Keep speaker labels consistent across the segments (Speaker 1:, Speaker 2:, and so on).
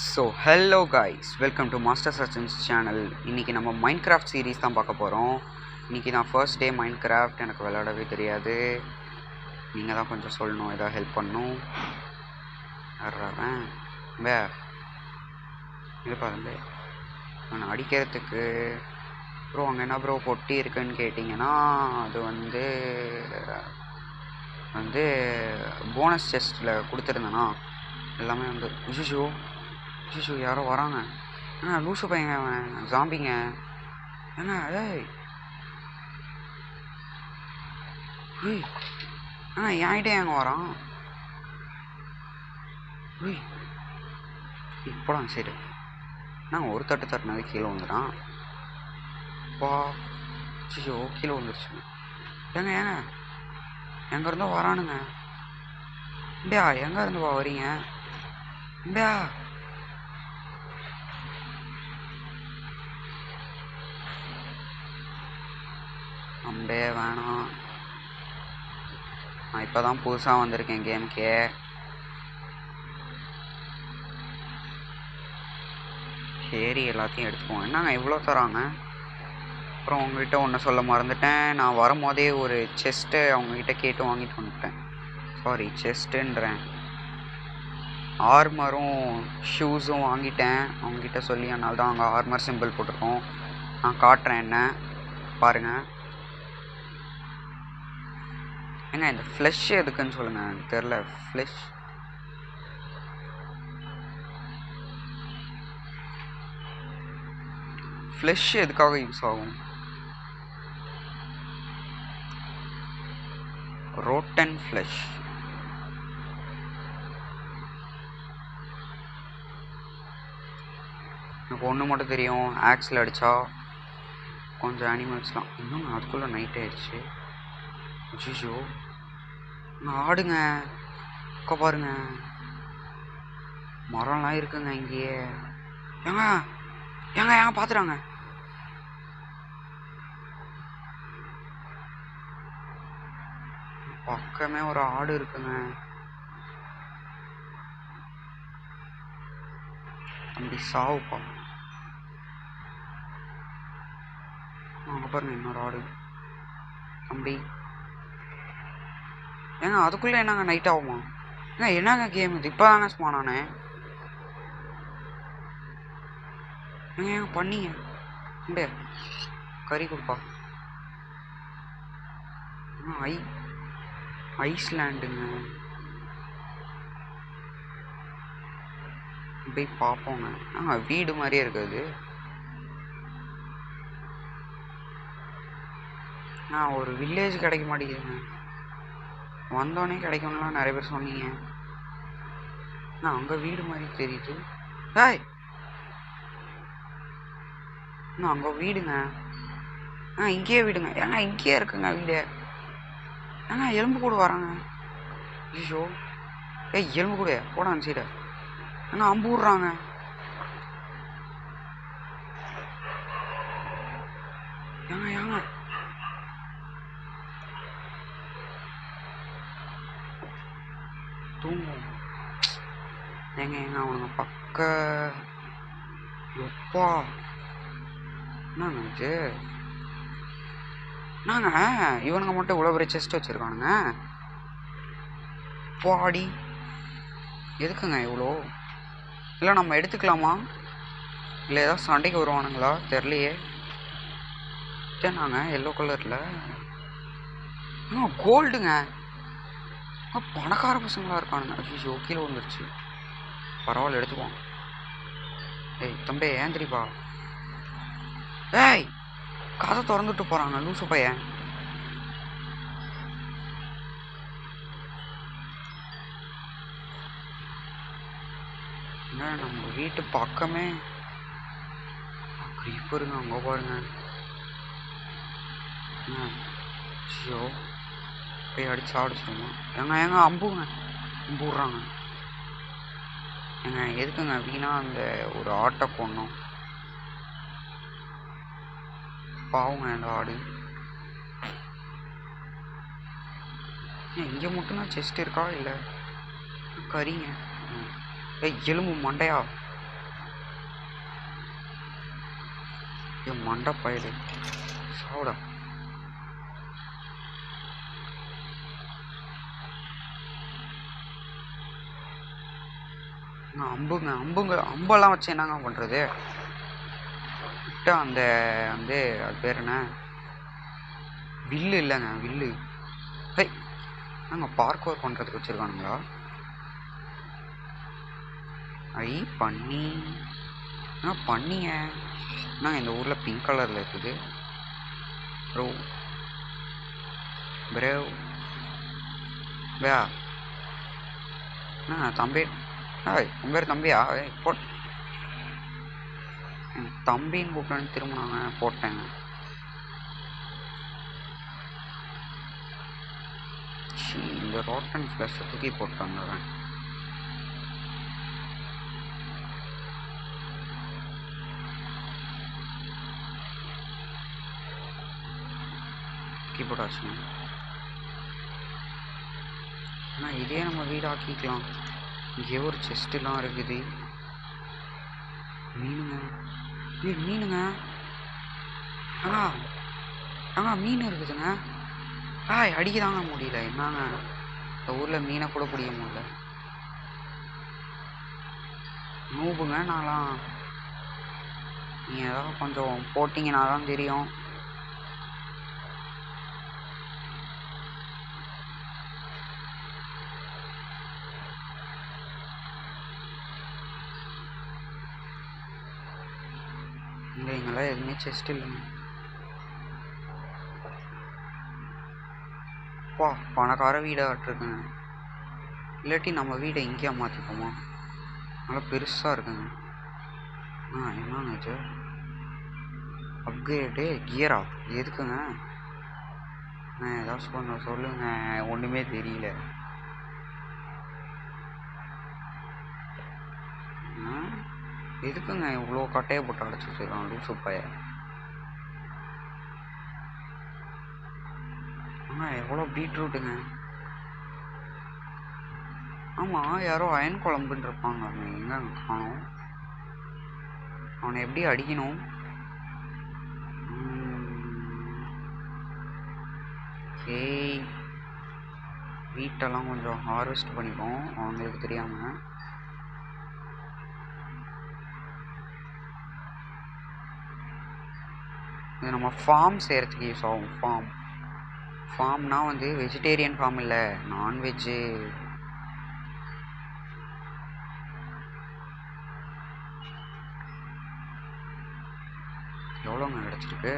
Speaker 1: So hello guys, welcome to master Sachin's channel. இன்றைக்கி நம்ம mind craft series தான் பார்க்க போகிறோம். இன்றைக்கி நான் ஃபர்ஸ்ட் டே மைண்ட் கிராஃப்ட், எனக்கு விளையாடவே தெரியாது. நீங்கள் தான் கொஞ்சம் சொல்லணும், ஏதாவது ஹெல்ப் பண்ணணும். வர்றேன் இது பாருங்க, நான் அடிக்கிறதுக்கு ப்ரோ அங்கே என்ன ப்ரோ பொட்டி இருக்குன்னு கேட்டிங்கன்னா, அது வந்து போனஸ் செஸ்ட்டில் கொடுத்துருந்தேன்னா எல்லாமே வந்து ஜிஷு யாரோ வராங்க. லூசு பையங்க, அவன் ஜாம்பிங்க. ஏங்க என்கிட்ட ஏங்க வரான்? இப்போலாம் சரி, நாங்கள் ஒரு தட்டு தட்டினது கீழே வந்துடான். பா ஜிஷோ கீழே வந்துருச்சு. ஏங்க எங்கே இருந்தோ வரானுங்க. இண்டியா எங்கே இருந்துப்பா வரீங்க? இண்டியா அம்பே வேணாம், நான் இப்போ தான் புதுசாக வந்திருக்கேன் கேமுக்கே. சரி எல்லாத்தையும் எடுத்துக்குவோம். என்னங்க இவ்வளோ தராங்க? அப்புறம் உங்ககிட்ட ஒன்று சொல்ல மறந்துட்டேன், நான் வரும்போதே ஒரு செஸ்ட்டு அவங்கக்கிட்ட கேட்டு வாங்கிட்டு வந்துட்டேன். சாரி, செஸ்ட்டுன்றேன், ஆர்மரும் ஷூஸும் வாங்கிட்டேன் அவங்கக்கிட்ட சொல்லி. அதனால தான் அங்கே ஆர்மர் சிம்பிள் போட்டிருக்கோம். நான் காட்டுறேன் என்ன பாருங்கள். ஏங்க இந்த ஃப்ளஷ் எதுக்குன்னு சொல்லுங்கள், எனக்கு தெரில. ஃப்ளஷ் எதுக்காக யூஸ் ஆகும்? Rotten flush. எனக்கு ஒன்று மட்டும் தெரியும், ஆக்ஸில் அடித்தா கொஞ்சம் அனிமல்ஸ்லாம். இன்னும் அதுக்குள்ளே நைட் ஆயிடுச்சு. ஜிஷோ ஆடுங்க, உக்க பாருங்க, மரம்லாம் இருக்குங்க இங்கேயே. ஏங்க பார்த்துறாங்க. பக்கமே ஒரு ஆடு இருக்குங்க. தம்பி சாவுப்பா. அங்கே பாருங்க இன்னொரு ஆடு. தம்பி ஏங்க அதுக்குள்ளே என்னங்க நைட் ஆகுமா? என்னங்க கேம் இது? இப்போ தாங்க ஸ்மானானே. ஏங்க பண்ணீங்க இண்டே கறி கொடுப்பா. ஐஸ்லாண்டுங்க, போய் பார்ப்போங்க. வீடு மாதிரியே இருக்குது. ஒரு வில்லேஜ் கிடைக்க மாட்டேங்குதுங்க. வந்தோடனே கிடைக்கும்லாம் நிறைய பேர் சொன்னீங்க. அங்கே வீடு மாதிரி தெரியுது. அங்கே வீடுங்க. இங்கேயே வீடுங்க. இங்கேயே இருக்குங்க வீடு. எலும்பு கூட வராங்க. ஐயோ எலும்பு கூட போட அந்த சைடு. அம்பு விட்றாங்க. ஏங்க தூங்கும். ஏங்க அவனுங்க பக்க எப்பா என்னங்க இது? இவனுங்க மட்டும் இவ்வளோ பெரிய செஸ்ட் வச்சுருக்கானுங்க. பாடி எதுக்குங்க இவ்வளோ? இல்லை நம்ம எடுத்துக்கலாமா? இல்லை ஏதாவது சண்டைக்கு வருவானுங்களா தெரிலையே. நாங்கள் எல்லோ கலரில் கோல்டுங்க. பணக்கார பசங்களாக இருக்கானுங்க. ஐயோ கீழே வந்துருச்சு. பரவாயில்ல எடுத்துக்குவோம். தம்பி ஏந்திரிப்பா. கதை திறந்துட்டு போகிறாங்க லூசு பையன். நம்ம வீட்டு பக்கமே க்ரீப்பருங்க. அங்கே பாருங்க. ஐயோ போய் அடிச்சு ஆடிச்சிருவோம். ஏங்க அம்புங்க, அம்பு விட்றாங்க. எதுக்குங்க வீணா அந்த ஒரு ஆட்டை கொண்டோம்? பாவங்க அந்த ஆடு. இங்கே மட்டும்தான் செஸ்ட் இருக்கா? இல்லை கறிங்க. எலும்பு மண்டையா மண்டை பயிடு சாவுடா. அம்பெல்லாம் வச்சு என்னங்க பண்ணுறது? விட்டா அந்த வந்து அது பேர் என்ன, வில்லு இல்லைங்க, வில்லு. ஹை, நாங்கள் பார்க் ஒர்க் பண்ணுறதுக்கு வச்சுருக்கானுங்களா? ஐ பண்ணி பண்ணிங்க. நாங்கள் இந்த ஊரில் பிங்க் கலரில் இருக்குது ப்ரோ. பிரேவ் பயா தம்பி. உன் பேர் தம்பியா? போட் தம்பின்னு கூப்பிட்டேன்னு திரும்ப நாங்கள் போட்டேங்க. இந்த ரோட்டன் ஃப்ளஷை தூக்கி போட்டாங்க. தூக்கி போட்டாச்சுங்க. ஆனால் இதே நம்ம வீடு ஆக்கிக்கலாம். இங்கே ஒரு செஸ்ட்டுலாம் இருக்குது. மீனுங்க, மீனுங்க. மீன் இருக்குதுங்க. அடிக்கதாங்க முடியல. என்னங்க இந்த ஊரில் மீனை கூட பிடிக்க முடியல. நூபுங்க நான்லாம். நீங்கள் ஏதாவது கொஞ்சம் போட்டிங்கன்னா தான் தெரியும். இங்கெல்லாம் எதுவுமே செஸ்ட் இல்லைங்க. பணக்கார வீடாக இருக்குங்க. இல்லாட்டி நம்ம வீடை இங்கேயா மாற்றிப்போமா? நல்லா பெருசாக இருக்குங்க. என்னங்க இது? அப்கிரேடு கியரா? எதுக்குங்க? ஏதாவது சொல்லுங்க. ஒன்றுமே தெரியல. எதுக்குங்க இவ்வளோ கட்டையை போட்டு அடைச்சி வச்சுருக்கான் லூசு பைய? எவ்வளோ பீட்ரூட்டுங்க. ஆமாம், யாரோ அயன் குழம்புன்னு இருப்பாங்க. அவன் எங்கே காணும்? அவனை எப்படி அடிக்கணும்? வீட்டெல்லாம் கொஞ்சம் ஹார்வெஸ்ட் பண்ணிப்போம் அவங்களுக்கு தெரியாமல். இது நம்ம ஃபார்ம் செய்கிறதுக்கு யூஸ் ஆகும். ஃபார்ம்னா வந்து வெஜிடேரியன் ஃபார்ம் இல்லை, நான்வெஜ்ஜு. எவ்வளோங்க கிடச்சிருக்கு?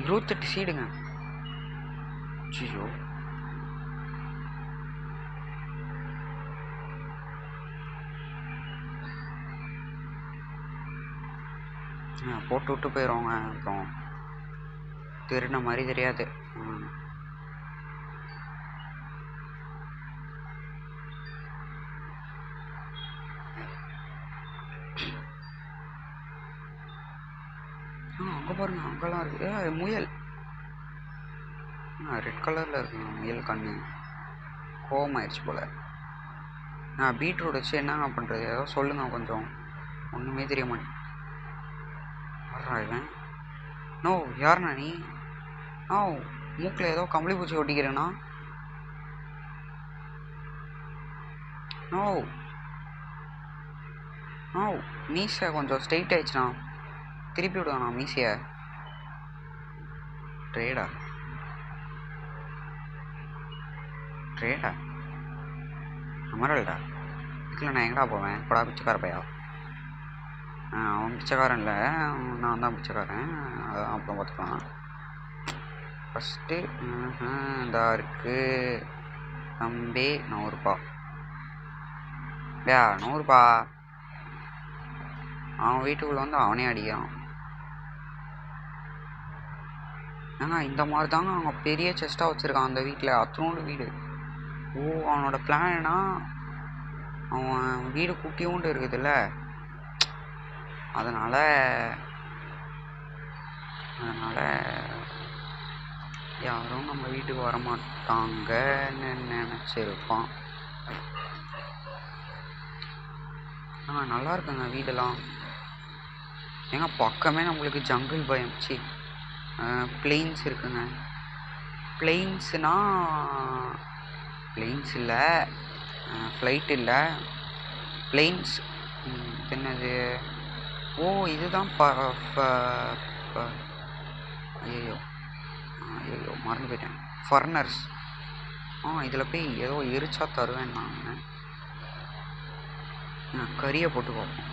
Speaker 1: 28 சீடுங்க. ஐயோ, போட்டு விட்டு போயிடுவாங்க. அப்புறம் திருடின மாதிரி தெரியாது. அங்கே பாருங்க, அங்கெல்லாம் இருக்கு முயல். ரெட் கலரில் இருக்குங்க முயல் கண்ணு. கோவமாயிடுச்சு போல். பீட்ரூட் வச்சு என்னங்க பண்ணுறது? ஏதோ சொல்லுங்க கொஞ்சம். ஒன்றுமே தெரிய மாட்டேன். இவன் நோ, யாருண்ணா நீ? மூக்கில் ஏதோ கம்பளி பூச்சி ஒட்டிக்கிறேண்ணா. மீசை கொஞ்சம் ஸ்ட்ரெயிட் ஆயிடுச்சுண்ணா. திருப்பி விடுவாண்ணா மீசையை. ட்ரேடா அமரல்டா. இதுக்குள்ள நான் எங்கடா போவேன்? படா பிச்சைக்கார பையா. அவன் பிச்சைக்காரன் இல்லை, நான் தான் பிச்சைக்காரன். அதான் அப்புறம் பார்த்துக்கலாம். ஃபஸ்ட்டு இதா இருக்கு தம்பி. 100 ரூபா. 100 ரூபா. அவன் வீட்டுக்குள்ளே வந்து அவனே அடிக்கிறான். இந்த மாதிரி தாங்க அவங்க பெரிய செஸ்ட்டாக வச்சுருக்கான் அந்த வீட்டில். அத்தனோடு வீடு. அவனோட பிளான்னா அவன் வீடு குட்டியோண்டு இருக்குதுல்ல, அதனால் யாரும் நம்ம வீட்டுக்கு வரமாட்டாங்கன்னு நினச்சிருப்பான். நல்லா இருக்குங்க வீடெல்லாம். ஏங்க பக்கமே நம்மளுக்கு ஜங்கிள் பயம். சி பிளெயின்ஸ் இருக்குங்க. பிளெயின்ஸ் இல்லை, ஃப்ளைட் இல்லை, பிளெயின்ஸ். என்னது? ஓ இதுதான் ஐயோ ஐயோ மறந்து போயிட்டேன். ஃபர்னர்ஸ். இதில் போய் ஏதோ எரிச்சா தருவேன் நான். கறியை போட்டு பார்ப்போம்.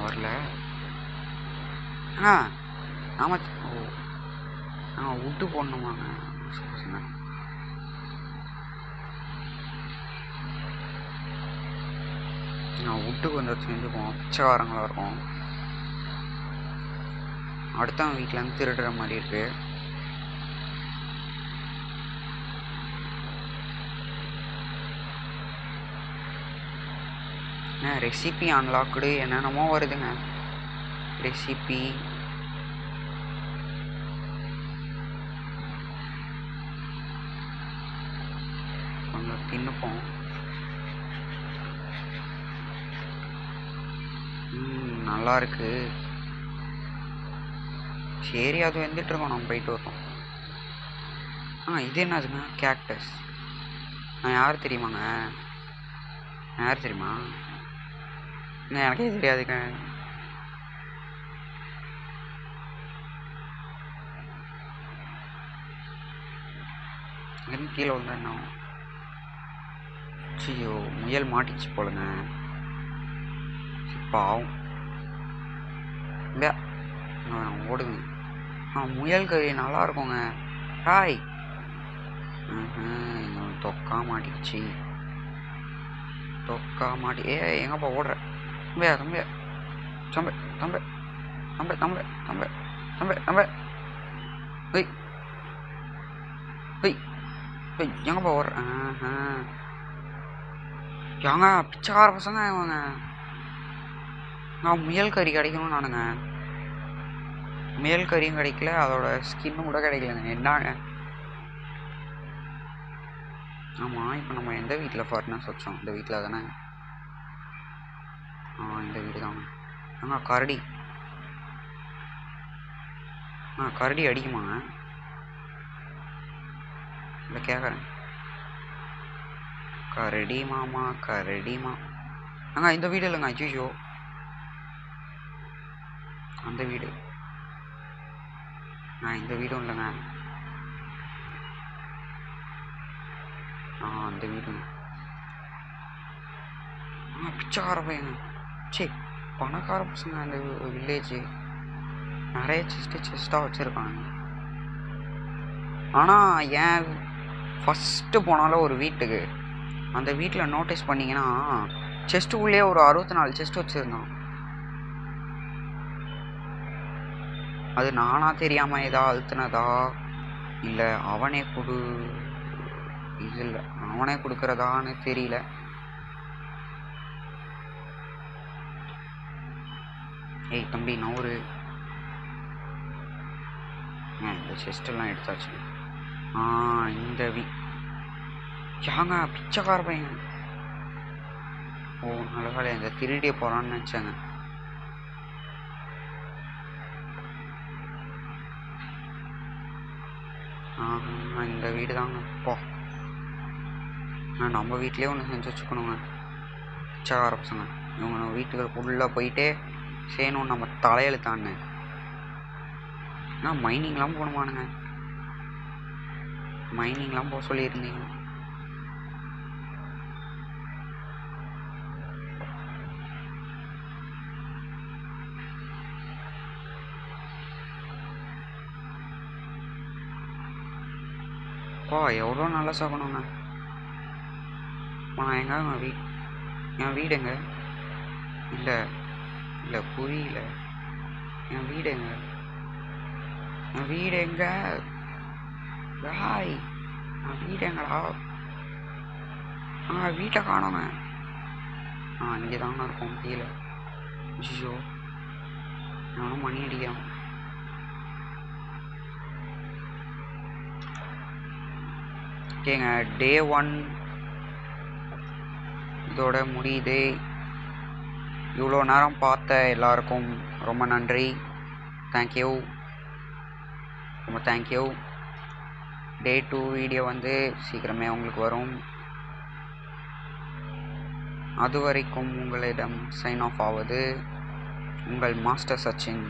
Speaker 1: வரல. ஆமாம். ஓ விட்டு போடணுமாங்க? விட்டு கொஞ்சம் செஞ்சுப்போம். பிச்சைக்காரங்களாக இருக்கும். அடுத்தவங்க வீட்டிலேருந்து திருடுற மாதிரி இருக்கு. ரெசிபி அன்லாக்டு என்னென்னமோ வருதுங்க. ரெசிபி கொஞ்சம் தின்னுப்போம். நல்லா இருக்கு. சரி அது வந்துட்டு இருக்கோம். நம்ம போயிட்டு வரோம். இது என்னதுங்க? கேக்டஸ். நான் யார் தெரியுமாங்க? யார் தெரியுமா? எனக்கே தெரியாதுங்க. இங்கேருந்து கீழே வந்தா என்ன? ஐயோ முயல் மாட்டிச்சு போலுங்க. பாவம். ஓடுங்க. முயல் கறி நல்லா இருக்குங்க. ஹாய். தொக்கா மாட்டிக்கிச்சு. எங்கப்பா ஓடுற? தம்பியா தம்பியா தம்பி தம்பி தம்பி தம்பி தம்பி தம்பி தம்பி எங்கப்பா ஓடுற? ஏங்க பிச்சைக்கார பசங்க இவங்க. நான் முயல் கறி கிடைக்கணும் நானுங்க. முயல் கறியும் கிடைக்கல, அதோட ஸ்கின்னும் கூட கிடைக்கலங்க. என்னங்க? ஆமாம், இப்போ நம்ம எந்த வீட்டில் ஃபர்னஸ் வச்சோம்? இந்த வீட்டில் தானே? இந்த வீடு தாங்க. கரடி. கரடி அடிக்குமாங்க? இல்லை கேட்குறேன். கரடி மாமா இந்த வீடு இல்லைங்க. ஐயோ அந்த வீடு. இந்த வீடும் இல்லைங்க. அந்த வீடு. பிச்சைக்கார பையங்க. சரி பணக்கார பசங்க. அந்த வில்லேஜ் நிறைய செஸ்ட்டாக வச்சுருக்காங்க. ஆனால் ஏன் ஃபஸ்ட்டு போனாலும் ஒரு வீட்டுக்கு, அந்த வீட்டில் நோட்டீஸ் பண்ணிங்கன்னா செஸ்ட்டுக்குள்ளேயே ஒரு 64 செஸ்ட் வச்சுருந்தான். அது நானாக தெரியாமல் ஏதாவது அழுத்தினதா இல்லை அவனே அவனே கொடுக்குறதான்னு தெரியல. ஏய் தம்பி நவுறு. இந்த செஸ்டெல்லாம் எடுத்தாச்சு. இந்த யாங்க பிச்சைக்கார பையன். நல்ல வேலை இந்த திருடிய போகிறான்னு நினச்சாங்க. இந்த வீடு தாங்க. நம்ம வீட்லேயே ஒன்று செஞ்சு வச்சுக்கணுங்க. பிச்சைக்கார பசங்க இவங்க நம்ம வீட்டுக்குள்ளே போயிட்டே செய்யணும் நம்ம தலையெழுத்தான்னு. மைனிங்லாம் போகணுமானுங்க? மைனிங்லாம் போக சொல்லியிருந்தீங்க. எவ்வளோ நல்லா சாப்பிடணுங்க. நான் எங்க என் வீடுங்க? இல்லை புரியல. என் வீடுங்க? என் வீடு எங்க? பாய் என் வீடு எங்கடா? வீட்டை காணோங்க. இங்கே தாங்க இருக்கும் கீழே. ஐயோ நானும் மணி அடிக்கிறோம். ஓகேங்க, Day 1 இதோட முடியுது. இவ்வளோ நேரம் பார்த்த எல்லாருக்கும் ரொம்ப நன்றி. தேங்க்யூ, ரொம்ப தேங்க்யூ. டே 2 வீடியோ வந்து சீக்கிரமே உங்களுக்கு வரும். அது வரைக்கும் உங்களிடம் சைன் ஆஃப் ஆவது உங்கள் மாஸ்டர் சச்சின்.